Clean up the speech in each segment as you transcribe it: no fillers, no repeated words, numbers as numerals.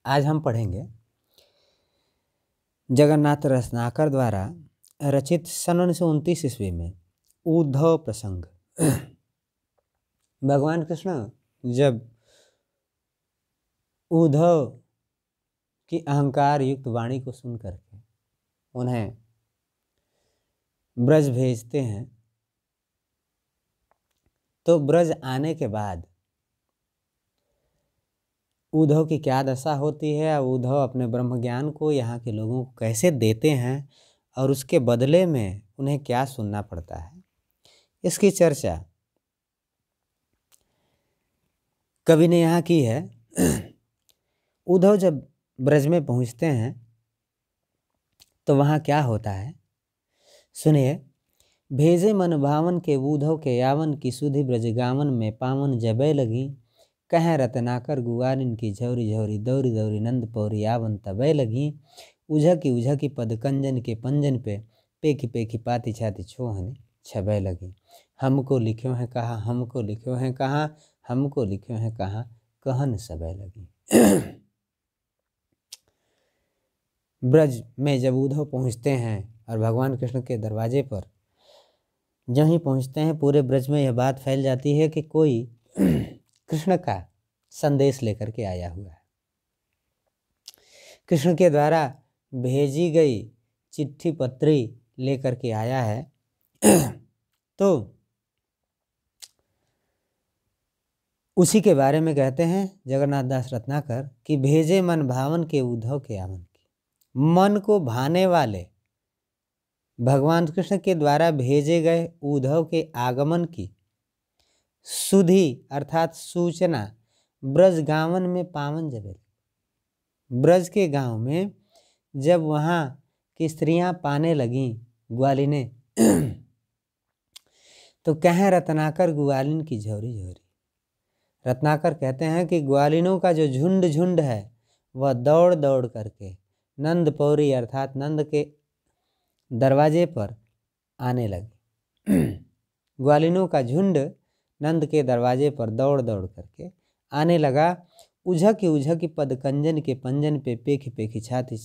आज हम पढ़ेंगे जगन्नाथ रत्नाकर द्वारा रचित सन 1929 ईस्वी में उद्धव प्रसंग। भगवान कृष्ण जब उद्धव की अहंकार युक्त वाणी को सुन करके उन्हें ब्रज भेजते हैं, तो ब्रज आने के बाद उद्धव की क्या दशा होती है, उद्धव अपने ब्रह्म ज्ञान को यहाँ के लोगों को कैसे देते हैं और उसके बदले में उन्हें क्या सुनना पड़ता है, इसकी चर्चा कवि ने यहाँ की है। उद्धव जब ब्रज में पहुँचते हैं तो वहाँ क्या होता है, सुनिए। भेजे मन भावन के उद्धव के यावन की सुधि ब्रज गावन में पावन जबे लगी, कह रत्नाकर गुआरिन की झौरी झौरी दौरी दौरी नंद पौरी यावन तबे लगी, उझा की पद कंजन के पंजन पे पेखी पेखी पाती छाती छोहनी छबे लगी। हमको लिख्यो है कहा, हमको लिख्यो है कहा, हमको लिख्यो है कहा, कहन सबे लगी। ब्रज में जब उद्धव पहुँचते हैं और भगवान कृष्ण के दरवाजे पर जब ही पहुँचते हैं, पूरे ब्रज में यह बात फैल जाती है कि कोई कृष्ण का संदेश लेकर के आया हुआ है, कृष्ण के द्वारा भेजी गई चिट्ठी पत्री लेकर के आया है। तो उसी के बारे में कहते हैं जगन्नाथ दास रत्नाकर कि भेजे मन भावन के उद्धव के आवन की, मन को भाने वाले भगवान कृष्ण के द्वारा भेजे गए उद्धव के आगमन की सुधि अर्थात सूचना ब्रज गावन में पावन जबे, ब्रज के गांव में जब वहाँ की स्त्रियां पाने लगीं ग्वालिने, तो कहें रत्नाकर ग्वालिन की झौरी झौरी। रत्नाकर कहते हैं कि ग्वालिनों का जो झुंड झुंड है वह दौड़ दौड़ करके नंद पौरी अर्थात नंद के दरवाजे पर आने लगे। ग्वालिनों का झुंड नंद के दरवाजे पर दौड़ दौड़ करके आने लगा। उझा की पद कंजन के पंजन पे पेखी पेखी छाती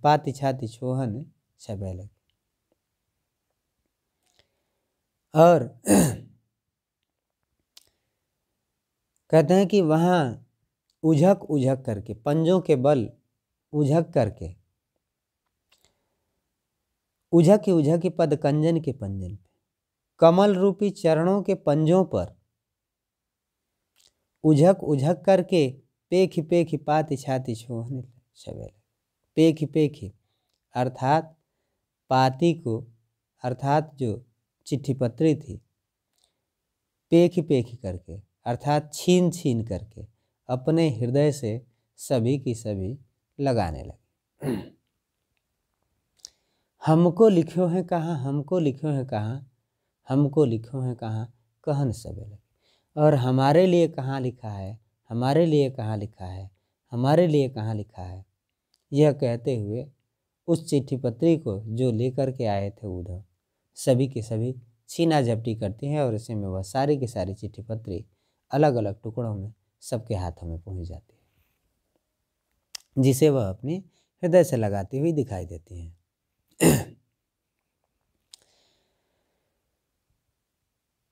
पाती छाती छोहन छबे लगे। और कहते हैं कि वहाँ उझक करके पंजों के बल उझक करके उझा की पद कंजन के पंजन पे कमल रूपी चरणों के पंजों पर उझक करके पेखी पेखी पाती छाती छोहने छबे। पेखी पेखी अर्थात पाती को अर्थात जो चिट्ठी पत्री थी, पेखी पेखी करके अर्थात छीन छीन करके अपने हृदय से सभी की सभी लगाने लगे। हमको लिखो है कहाँ, हमको लिखो है कहाँ, हमको लिखो है कहाँ, कहन सबे लगे। और हमारे लिए कहाँ लिखा है, हमारे लिए कहाँ लिखा है, हमारे लिए कहाँ लिखा है, यह कहते हुए उस चिट्ठी पत्री को जो लेकर के आए थे उद्धव, सभी के सभी छीना झपटी करती हैं और इसी में वह सारी की सारी चिट्ठी पत्री अलग अलग टुकड़ों में सबके हाथों में पहुंच जाती है, जिसे वह अपनी हृदय से लगाती हुई दिखाई देती हैं।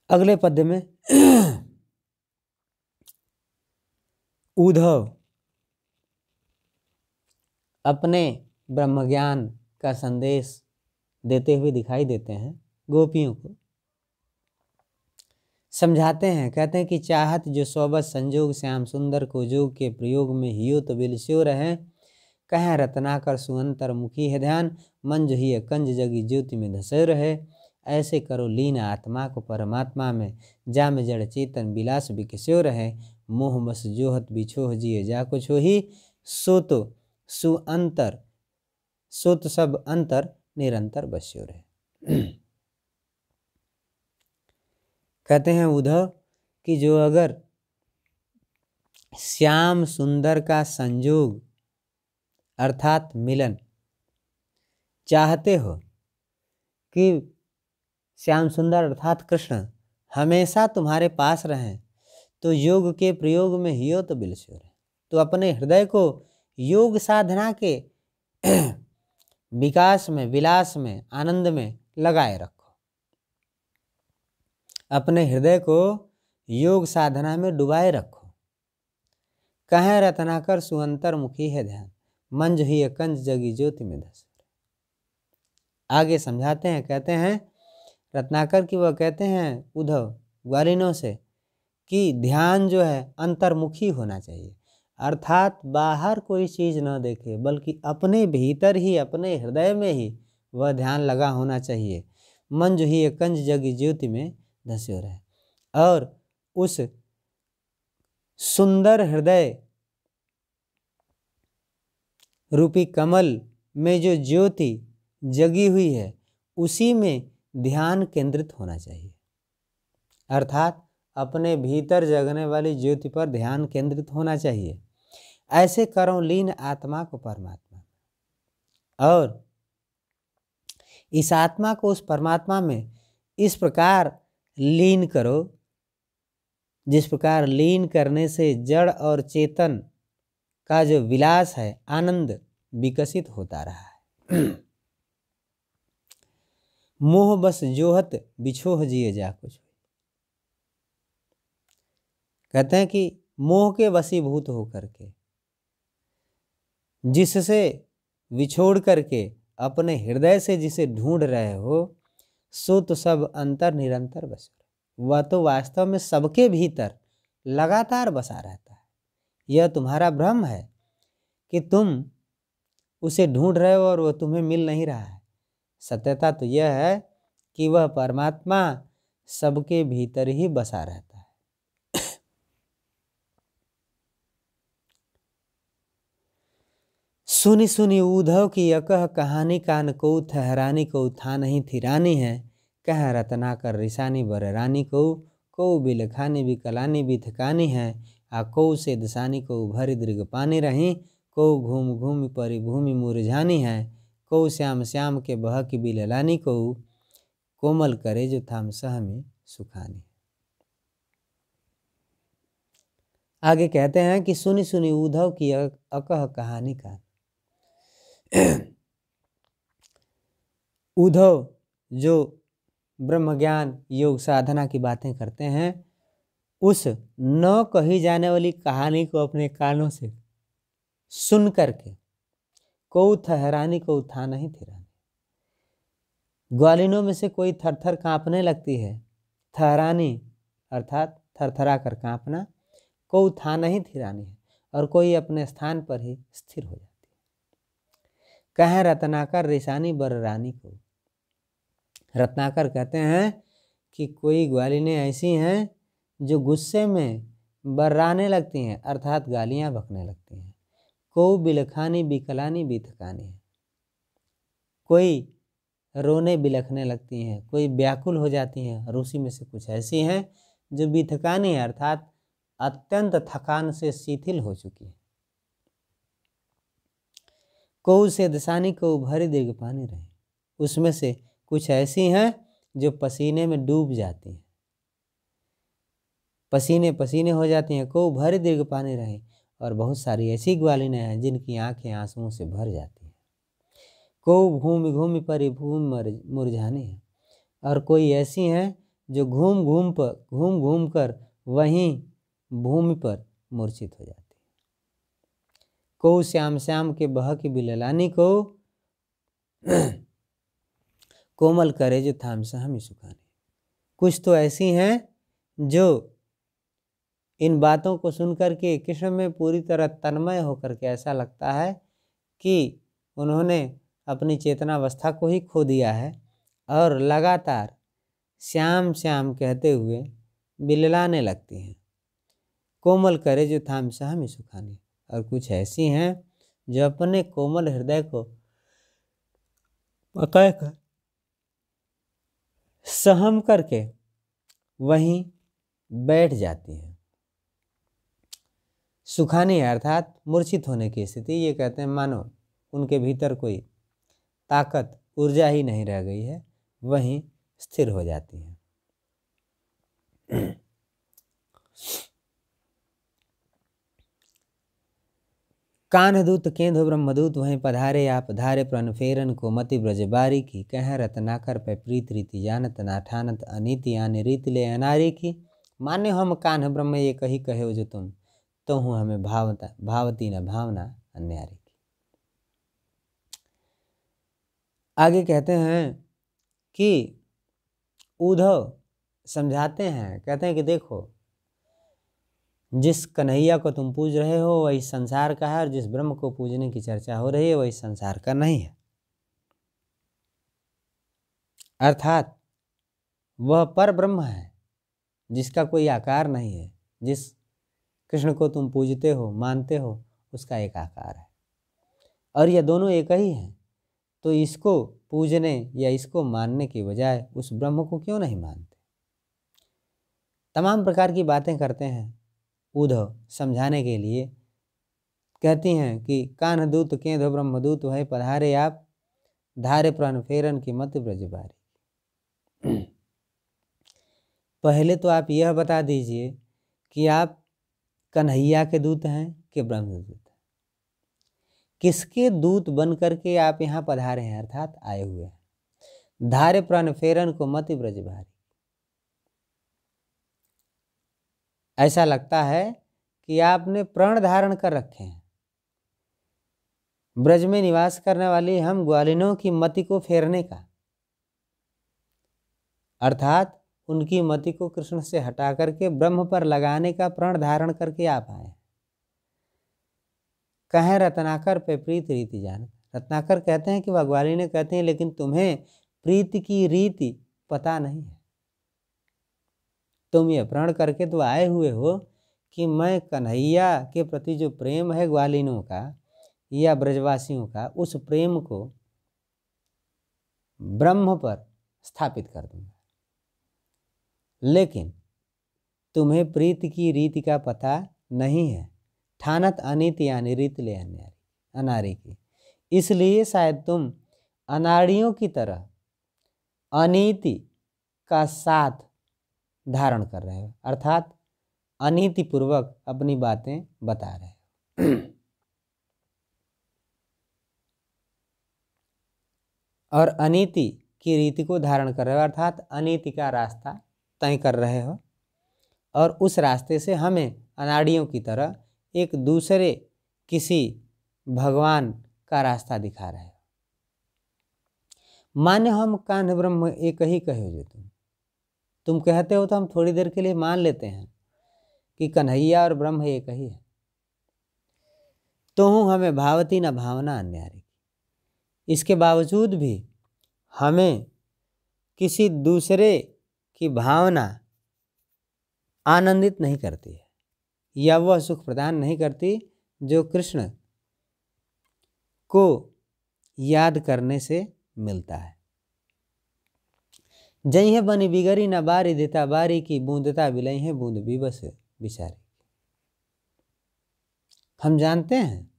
अगले पद्य में उद्धव अपने ब्रह्मज्ञान का संदेश देते हुए दिखाई देते हैं, गोपियों को समझाते हैं। कहते हैं कि चाहत जो सोबत संजोग श्याम सुंदर को जोग के प्रयोग में हियो तो बिलस्यो रहे, कह रत्नाकर सुअंतर मुखी है ध्यान, मन जो ही कंज जगी ज्योति में धसे रहे, ऐसे करो लीन आत्मा को परमात्मा में, जा में जड़ चेतन विलास बिकस्यो रहे, मोह बस जोहत बिछोह जिए जाको छोही, सो तो सुअंतर सो तो सब अंतर निरंतर बस्यो रहे। कहते हैं उद्धव कि जो अगर श्याम सुंदर का संयोग अर्थात मिलन चाहते हो कि श्याम सुंदर अर्थात कृष्ण हमेशा तुम्हारे पास रहें, तो योग के प्रयोग में हियो तो बिलस्यो रहे, तो अपने हृदय को योग साधना के विकास में, विलास में, आनंद में लगाए रखो। अपने हृदय को योग साधना में डुबाए रखो। कहें रत्नाकर सुअंतरमुखी है ध्यान, मन जो ही कंज जगी ज्योति में धस। आगे समझाते हैं, कहते हैं रत्नाकर की वह कहते हैं उद्धव ग्वालिनों से कि ध्यान जो है अंतर्मुखी होना चाहिए, अर्थात बाहर कोई चीज़ न देखे बल्कि अपने भीतर ही, अपने हृदय में ही वह ध्यान लगा होना चाहिए। मन जो ही कंज जगी ज्योति में धस्यो रहे, और उस सुंदर हृदय रूपी कमल में जो ज्योति जगी हुई है उसी में ध्यान केंद्रित होना चाहिए, अर्थात अपने भीतर जगने वाली ज्योति पर ध्यान केंद्रित होना चाहिए। ऐसे करो लीन आत्मा को परमात्मा, और इस आत्मा को उस परमात्मा में इस प्रकार लीन करो जिस प्रकार लीन करने से जड़ और चेतन का जो विलास है, आनंद विकसित होता रहा है। मोह बस जोहत बिछोह जिए जा कुछ। कहते हैं कि मोह के वशीभूत होकर के, जिससे विछोड़ करके अपने हृदय से जिसे ढूंढ रहे हो, सो तो सब अंतर निरंतर बस, वह तो वास्तव में सबके भीतर लगातार बसा रहता है। यह तुम्हारा भ्रम है कि तुम उसे ढूंढ रहे हो और वह तुम्हें मिल नहीं रहा है। सत्यता तो यह है कि वह परमात्मा सबके भीतर ही बसा रहता है। सुनी सुनी उद्धव की यकह कहानी, कान को ठहरानी को था नहीं थी रानी है। कह रत्नाकर रिसानी बर रानी को बिलखानी भी कलानी भी थकानी है। आ को से दसानी को भरी दृग पानी रही, को घूम घूम परी भूमि मुरझानी है। को श्याम श्याम के बह की बिललानी को कोमल करे जो थाम सहमी सुखानी। आगे कहते हैं कि सुनी सुनी उद्धव की अकह कहानी का, उद्धव जो ब्रह्म ज्ञान योग साधना की बातें करते हैं, उस न कही जाने वाली कहानी को अपने कानों से सुन करके को ठहरानी को था नहीं थिरानी। ग्वालिनों में से कोई थरथर कांपने लगती है, ठहरानी अर्थात थरथरा कर कांपना, को था नहीं थिरानी है, और कोई अपने स्थान पर ही स्थिर हो जाती है। कहें रत्नाकर रिसानी बर रानी को, रत्नाकर कहते हैं कि कोई ग्वालिनें ऐसी हैं जो गुस्से में बर्राने लगती हैं, अर्थात गालियां बकने लगती हैं। को बिलखानी बिकलानी बिथकानी है, कोई रोने बिलखने लगती हैं, कोई व्याकुल हो जाती हैं, और उसी में से कुछ ऐसी हैं जो बिथकानी है, अर्थात अत्यंत थकान से शिथिल हो चुकी है। को से दसानी को भरी दीर्घ पानी रहे, उसमें से कुछ ऐसी हैं जो पसीने में डूब जाती हैं, पसीने पसीने हो जाती हैं। को भरी दीर्घ पानी रहे, और बहुत सारी ऐसी ग्वालिनें हैं जिनकी आंखें आंसुओं से भर जाती हैं। को घूम घूम परी भूमि मुरझानी है, और कोई ऐसी हैं जो घूम घूम कर वहीं भूमि पर मूर्छित हो जाती है। को श्याम श्याम के बह की बिललानी को कोमल करे जो थाम सहमी सुखानी। कुछ तो ऐसी हैं जो इन बातों को सुनकर के कृष्ण में पूरी तरह तन्मय होकर के ऐसा लगता है कि उन्होंने अपनी चेतनावस्था को ही खो दिया है, और लगातार श्याम श्याम कहते हुए बिललाने लगती हैं। कोमल करे जो थाम सहमी सुखानी, और कुछ ऐसी हैं जो अपने कोमल हृदय को पकड़ कर सहम करके वहीं बैठ जाती हैं। सुखानी अर्थात मूर्छित होने की स्थिति। ये कहते हैं मानो उनके भीतर कोई ताकत, ऊर्जा ही नहीं रह गई है, वहीं स्थिर हो जाती हैं। कान्हदूत केंदो ब्रह्मदूत वहीं पधारे आप, धारे प्रन फेरन को मति ब्रज बारी की, कह रत्नाकर पे प्रीत रीति जानत, ना ठानत अनीति आने रीत ले अनारी की। मान्य हम कान्ह ब्रह्म ये कही कहे हो जो तुम, तो हूँ हमें भावती न भावना अन्यारी की। आगे कहते हैं कि उद्धव समझाते हैं, कहते हैं कि देखो, जिस कन्हैया को तुम पूज रहे हो वही संसार का है, और जिस ब्रह्म को पूजने की चर्चा हो रही है वही संसार का नहीं है। अर्थात वह पर ब्रह्म है जिसका कोई आकार नहीं है। जिस कृष्ण को तुम पूजते हो मानते हो उसका एक आकार है, और यह दोनों एक ही हैं। तो इसको पूजने या इसको मानने की बजाय उस ब्रह्म को क्यों नहीं मानते। तमाम प्रकार की बातें करते हैं उद्धव समझाने के लिए। कहती हैं कि कान्हदूत केंदो ब्रह्मदूत वही पधारे आप, धारे प्राण फेरन की मत ब्रज बारी। पहले तो आप यह बता दीजिए कि आप कन्हैया के दूत हैं कि ब्रह्मदूत हैं, किसके दूत बन करके आप यहाँ पधारे हैं, अर्थात आए हुए हैं। धारे प्राण फेरन को मति ब्रज बारी, ऐसा लगता है कि आपने प्रण धारण कर रखे हैं। ब्रज में निवास करने वाली हम ग्वालिनों की मति को फेरने का, अर्थात उनकी मति को कृष्ण से हटा करके ब्रह्म पर लगाने का प्रण धारण करके आप आए। कहें रत्नाकर पे प्रीत रीति जान। रत्नाकर कहते हैं कि वह ग्वालिने कहते हैं, लेकिन तुम्हें प्रीति की रीति पता नहीं है। तुम ये प्रण करके तो आए हुए हो कि मैं कन्हैया के प्रति जो प्रेम है ग्वालिनों का या ब्रजवासियों का, उस प्रेम को ब्रह्म पर स्थापित कर दूंगा। लेकिन तुम्हें प्रीति की रीति का पता नहीं है। ठानत अनीति यानी रीत ले अनारी की, इसलिए शायद तुम अनाड़ियों की तरह अनीति का साथ धारण कर रहे हो, अर्थात अनीति पूर्वक अपनी बातें बता रहे हो। और अनीति की रीति को धारण कर रहे हो, अर्थात अनीति का रास्ता तय कर रहे हो, और उस रास्ते से हमें अनाड़ियों की तरह एक दूसरे किसी भगवान का रास्ता दिखा रहे हो। मान्य हम कान्ह ब्रह्म एक ही कहे हो जो तुम कहते हो, तो हम थोड़ी देर के लिए मान लेते हैं कि कन्हैया और ब्रह्म एक ही है। तो हूँ हमें भावती न भावना अन्यारी। इसके बावजूद भी हमें किसी दूसरे की भावना आनंदित नहीं करती है, या वह सुख प्रदान नहीं करती जो कृष्ण को याद करने से मिलता है। जई है बनी बिगड़ी न बारी देता बारी की, बूंदता बिलई है बूंद बिबस बिचारी। हम जानते हैं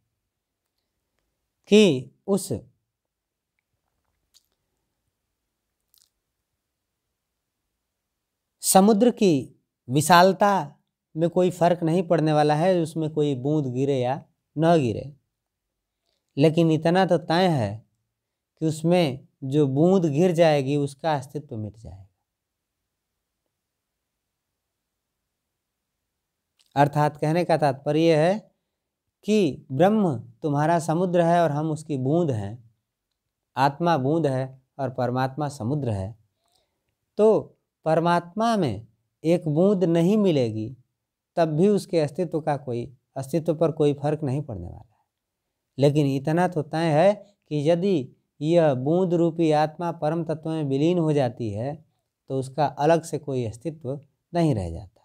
कि उस समुद्र की विशालता में कोई फर्क नहीं पड़ने वाला है, उसमें कोई बूंद गिरे या न गिरे, लेकिन इतना तो तय है कि उसमें जो बूंद गिर जाएगी उसका अस्तित्व मिट जाएगा। अर्थात कहने का तात्पर्य है कि ब्रह्म तुम्हारा समुद्र है और हम उसकी बूंद हैं। आत्मा बूंद है और परमात्मा समुद्र है। तो परमात्मा में एक बूंद नहीं मिलेगी तब भी उसके अस्तित्व पर कोई फर्क नहीं पड़ने वाला है। लेकिन इतना तो तय है कि यदि यह बूंद रूपी आत्मा परम तत्व में विलीन हो जाती है तो उसका अलग से कोई अस्तित्व नहीं रह जाता।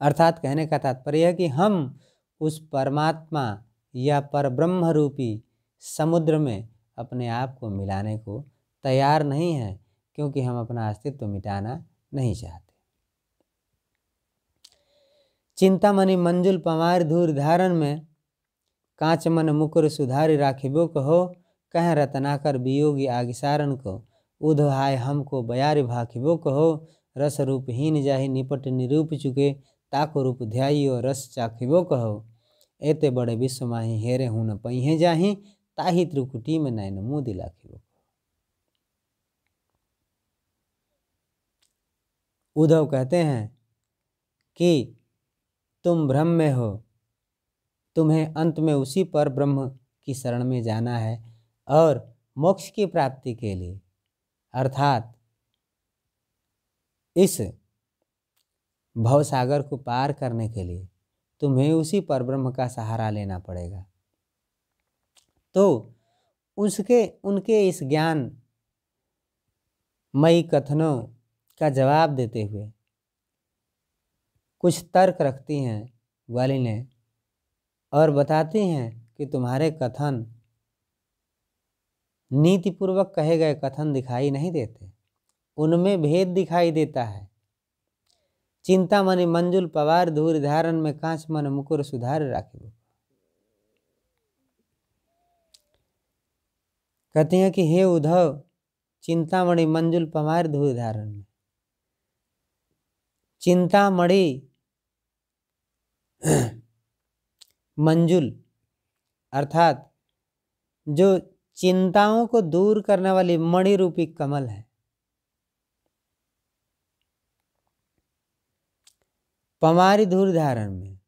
अर्थात कहने का तात्पर्य है कि हम उस परमात्मा या परब्रह्म रूपी समुद्र में अपने आप को मिलाने को तैयार नहीं हैं, क्योंकि हम अपना अस्तित्व मिटाना नहीं चाहते। चिंतामणि मंजुल पमार धूर धारण में, कांच मन मुकुर सुधारी राखिबो कहो, कह रत्नाकर वियोगी आगिसारन को, उधो हाय हमको बयारी भाखिबो कहो, रस रूपहीन जाहि निपट निरूप चुके, ताको रूप ध्याइयो रस चाखिबो कहो। एते बड़े विश्व माही हेरे हूँ न पहिए जाहि, ताहि त्रिकुटी में नैन मुँह लाखिबो। उद्धव कहते हैं कि तुम भ्रम में हो, तुम्हें अंत में उसी पर ब्रह्म की शरण में जाना है और मोक्ष की प्राप्ति के लिए अर्थात इस भवसागर को पार करने के लिए तुम्हें उसी पर ब्रह्म का सहारा लेना पड़ेगा। तो उनके इस ज्ञान मई कथनों का जवाब देते हुए कुछ तर्क रखती हैं ग्वालिनी ने और बताती हैं कि तुम्हारे कथन नीतिपूर्वक कहे गए कथन दिखाई नहीं देते, उनमें भेद दिखाई देता है। चिंतामणि मंजुल पवार धूर धारण में कांच मन मुकुर सुधार राखिबो। कहते हैं कि हे उद्धव, चिंतामणि मंजुल पवार धूर धारण में, चिंतामणि मंजुल अर्थात जो चिंताओं को दूर करने वाली मणि रूपी कमल है, पमारी धूर धारण में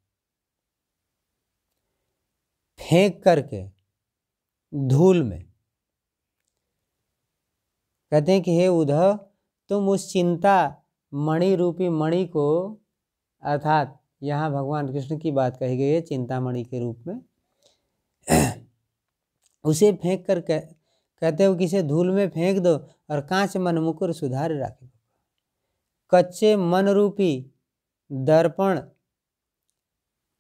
फेंक करके धूल में। कहते हैं कि हे उद्धव, तुम उस चिंता मणि रूपी मणि को अर्थात यहाँ भगवान कृष्ण की बात कही गई है चिंतामणि के रूप में, उसे फेंक कर कहते हो कि इसे धूल में फेंक दो और कांच मन मुकुर सुधार राखो। कच्चे मन रूपी दर्पण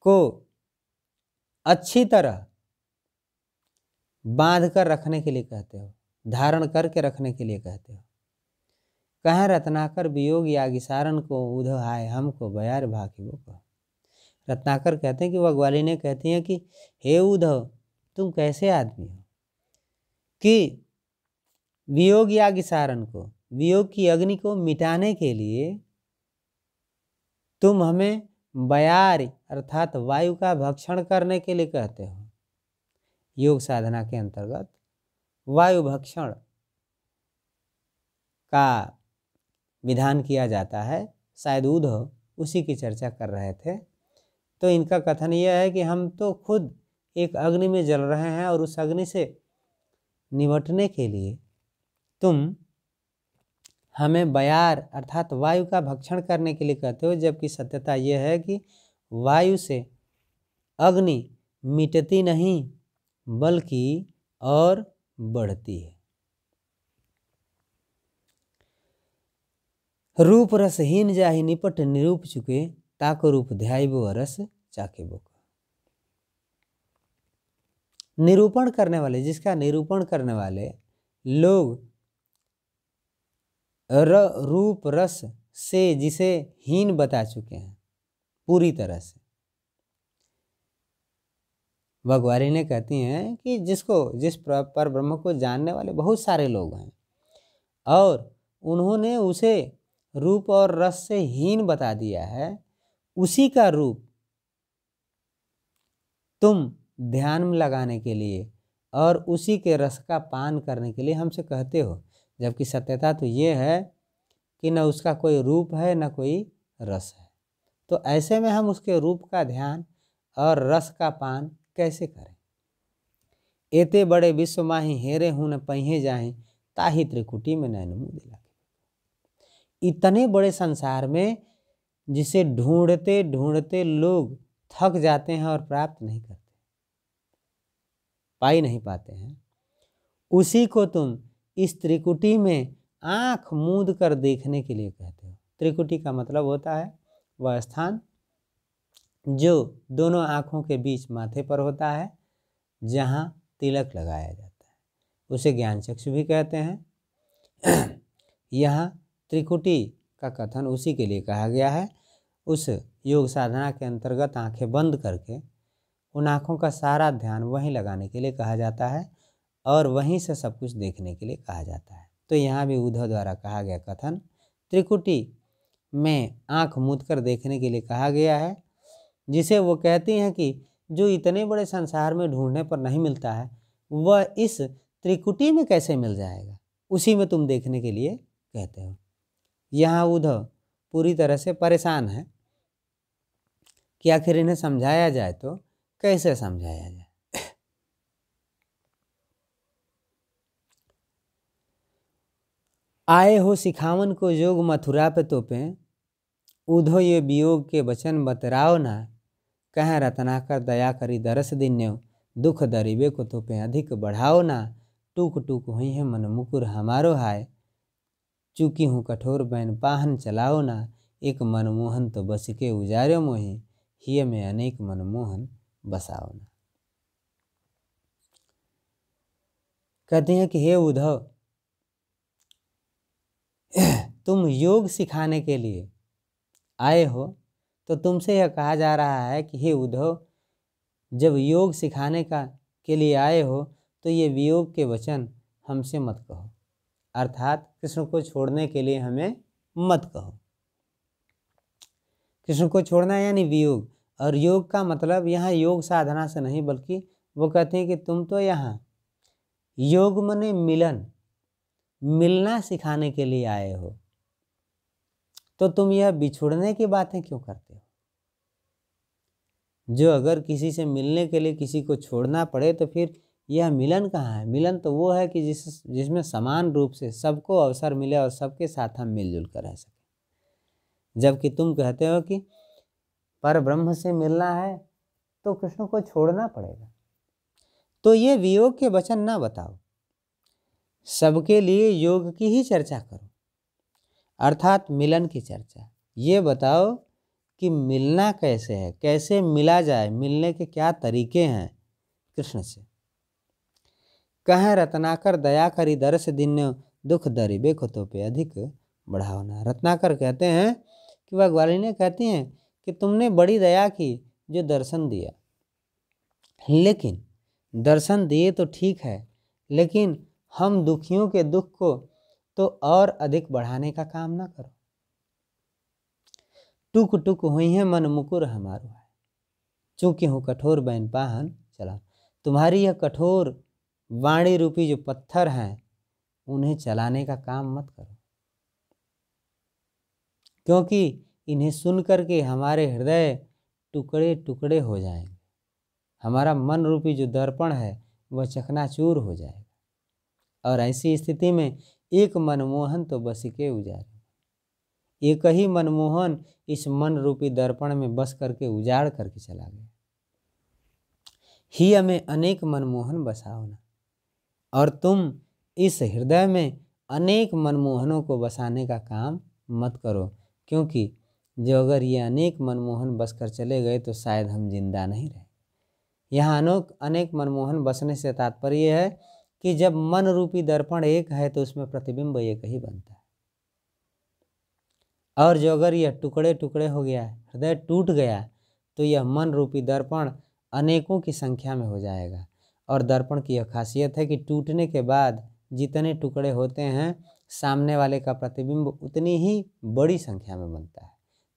को अच्छी तरह बांध कर रखने के लिए कहते हो, धारण करके रखने के लिए कहते हो। कहें रत्नाकर वियोग यागिसारन को, उधो हाय हमको बयार भाखिबो कहो। रत्नाकर कहते हैं कि वह ग्वालिनी कहती हैं कि हे उद्धव, तुम कैसे आदमी हो कि वियोग यागिसारन को, वियोग की अग्नि को मिटाने के लिए तुम हमें बयार अर्थात वायु का भक्षण करने के लिए कहते हो। योग साधना के अंतर्गत वायु भक्षण का विधान किया जाता है। शायद उद्धव उसी की चर्चा कर रहे थे। तो इनका कथन यह है कि हम तो खुद एक अग्नि में जल रहे हैं और उस अग्नि से निपटने के लिए तुम हमें बयार अर्थात वायु का भक्षण करने के लिए कहते हो, जबकि सत्यता यह है कि वायु से अग्नि मिटती नहीं बल्कि और बढ़ती है। रूप रसहीन जाहि निपट निरूप चुके, ताको रूप ध्याइबो रस चाखिबो। निरूपण करने वाले, जिसका निरूपण करने वाले लोग रूप रस से जिसे हीन बता चुके हैं पूरी तरह से। भगवानी कहती हैं कि जिस पर ब्रह्म को जानने वाले बहुत सारे लोग हैं और उन्होंने उसे रूप और रस से हीन बता दिया है, उसी का रूप तुम ध्यान में लगाने के लिए और उसी के रस का पान करने के लिए हमसे कहते हो, जबकि सत्यता तो ये है कि न उसका कोई रूप है न कोई रस है। तो ऐसे में हम उसके रूप का ध्यान और रस का पान कैसे करें। एते बड़े विश्व माही हेरे हूँ न पहिए जाहि, ताहि त्रिकुटी में नैन मुँह दिलाखिबो। इतने बड़े संसार में जिसे ढूंढते ढूंढते लोग थक जाते हैं और प्राप्त नहीं करते, पाई नहीं पाते हैं, उसी को तुम इस त्रिकुटी में आँख मूंद कर देखने के लिए कहते हो। त्रिकुटी का मतलब होता है वह स्थान जो दोनों आँखों के बीच माथे पर होता है, जहाँ तिलक लगाया जाता है, उसे ज्ञान चक्षु भी कहते हैं। यहाँ त्रिकुटी का कथन उसी के लिए कहा गया है। उस योग साधना के अंतर्गत आंखें बंद करके उन आँखों का सारा ध्यान वहीं लगाने के लिए कहा जाता है और वहीं से सब कुछ देखने के लिए कहा जाता है। तो यहाँ भी उद्धव द्वारा कहा गया कथन त्रिकुटी में आंख मूंद कर देखने के लिए कहा गया है, जिसे वो कहती हैं कि जो इतने बड़े संसार में ढूंढने पर नहीं मिलता है वह इस त्रिकुटी में कैसे मिल जाएगा, उसी में तुम देखने के लिए कहते हो। यहाँ उद्धव पूरी तरह से परेशान है कि आखिर इन्हें समझाया जाए तो कैसे समझाया जाए। आए हो सिखावन को योग मथुरा पे तोपे, उधो ये वियोग के वचन बतराओ ना, कह रत्नाकर दया करी दरस दिन्यो, दुख दरिबे को तोपे अधिक बढ़ाओ ना, टूक टूक हुई है मन मुकुर हमारो हाय, चूकी हूँ कठोर बैन पाहन चलाओ ना, एक मनमोहन तो बस के उजार्यो मोहि, हिय में अनेक मनमोहन बसाओ ना। कहते हैं कि हे उद्धव, तुम योग सिखाने के लिए आए हो, तो तुमसे यह कहा जा रहा है कि हे उद्धव, जब योग सिखाने के लिए आए हो तो ये वियोग के वचन हमसे मत कहो, अर्थात कृष्ण को छोड़ने के लिए हमें मत कहो। कृष्ण को छोड़ना यानी वियोग, और योग का मतलब यहाँ योग साधना से नहीं, बल्कि वो कहते हैं कि तुम तो यहाँ योग माने मिलन, मिलना सिखाने के लिए आए हो, तो तुम यह बिछुड़ने की बातें क्यों करते हो। जो अगर किसी से मिलने के लिए किसी को छोड़ना पड़े तो फिर यह मिलन कहाँ है। मिलन तो वो है कि जिसमें समान रूप से सबको अवसर मिले और सबके साथ हम मिलजुल कर रह सकें। जबकि तुम कहते हो कि पर ब्रह्म से मिलना है तो कृष्ण को छोड़ना पड़ेगा। तो ये वियोग के वचन ना बताओ, सबके लिए योग की ही चर्चा करो, अर्थात मिलन की चर्चा। ये बताओ कि मिलना कैसे है, कैसे मिला जाए, मिलने के क्या तरीके हैं कृष्ण से। कह रत्नाकर दया करी दरस दिन्यो, दुख दरिबे को तो पे अधिक बढ़ावना। रत्नाकर कहते हैं कि वह ग्वालिनी कहती हैं कि तुमने बड़ी दया की जो दर्शन दिया, लेकिन दर्शन दिए तो ठीक है, लेकिन हम दुखियों के दुख को तो और अधिक बढ़ाने का काम ना करो। टुक टुक हुई है मन मुकुर हमारो है, चूंकि हूँ कठोर बैन पाहन चला। तुम्हारी यह कठोर वाणी रूपी जो पत्थर हैं उन्हें चलाने का काम मत करो, क्योंकि इन्हें सुन करके हमारे हृदय टुकड़े टुकड़े हो जाएंगे, हमारा मन रूपी जो दर्पण है वह चकनाचूर हो जाएगा, और ऐसी स्थिति में एक मनमोहन तो बस के उजारे, एक ही मनमोहन इस मन रूपी दर्पण में बस करके उजाड़ करके चला गया। ही हमें अनेक मनमोहन बसाओ ना, और तुम इस हृदय में अनेक मनमोहनों को बसाने का काम मत करो, क्योंकि जो अगर ये अनेक मनमोहन बस कर चले गए तो शायद हम जिंदा नहीं रहे। यहाँ अनेक मनमोहन बसने से तात्पर्य है कि जब मन रूपी दर्पण एक है तो उसमें प्रतिबिंब एक ही बनता है, और जो अगर यह टुकड़े टुकड़े हो गया, हृदय टूट गया, तो यह मन रूपी दर्पण अनेकों की संख्या में हो जाएगा। और दर्पण की यह खासियत है कि टूटने के बाद जितने टुकड़े होते हैं सामने वाले का प्रतिबिंब उतनी ही बड़ी संख्या में बनता है।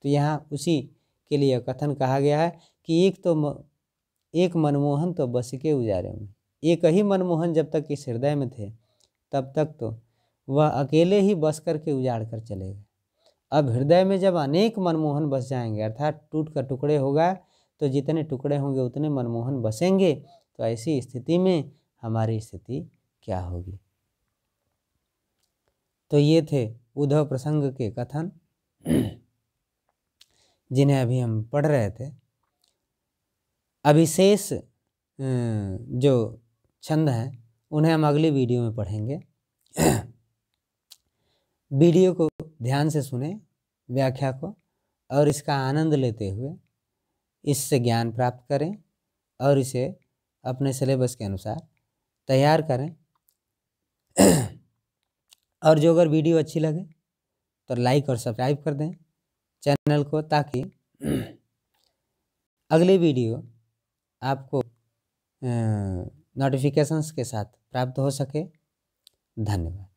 तो यहाँ उसी के लिए कथन कहा गया है कि एक मनमोहन तो बस के उजारे में। एक ही मनमोहन जब तक इस हृदय में थे तब तक तो वह अकेले ही बस करके उजाड़ कर चले गए। अब हृदय में जब अनेक मनमोहन बस जाएंगे, अर्थात टूट कर टुकड़े होगा, तो जितने टुकड़े होंगे उतने मनमोहन बसेंगे। तो ऐसी स्थिति में हमारी स्थिति क्या होगी। तो ये थे उद्धव प्रसंग के कथन जिन्हें अभी हम पढ़ रहे थे। अविशेष जो छंद हैं उन्हें हम अगली वीडियो में पढ़ेंगे। वीडियो को ध्यान से सुने, व्याख्या को, और इसका आनंद लेते हुए इससे ज्ञान प्राप्त करें और इसे अपने सिलेबस के अनुसार तैयार करें। और जो अगर वीडियो अच्छी लगे तो लाइक और सब्सक्राइब कर दें चैनल को, ताकि अगली वीडियो आपको नोटिफिकेशंस के साथ प्राप्त हो सके। धन्यवाद।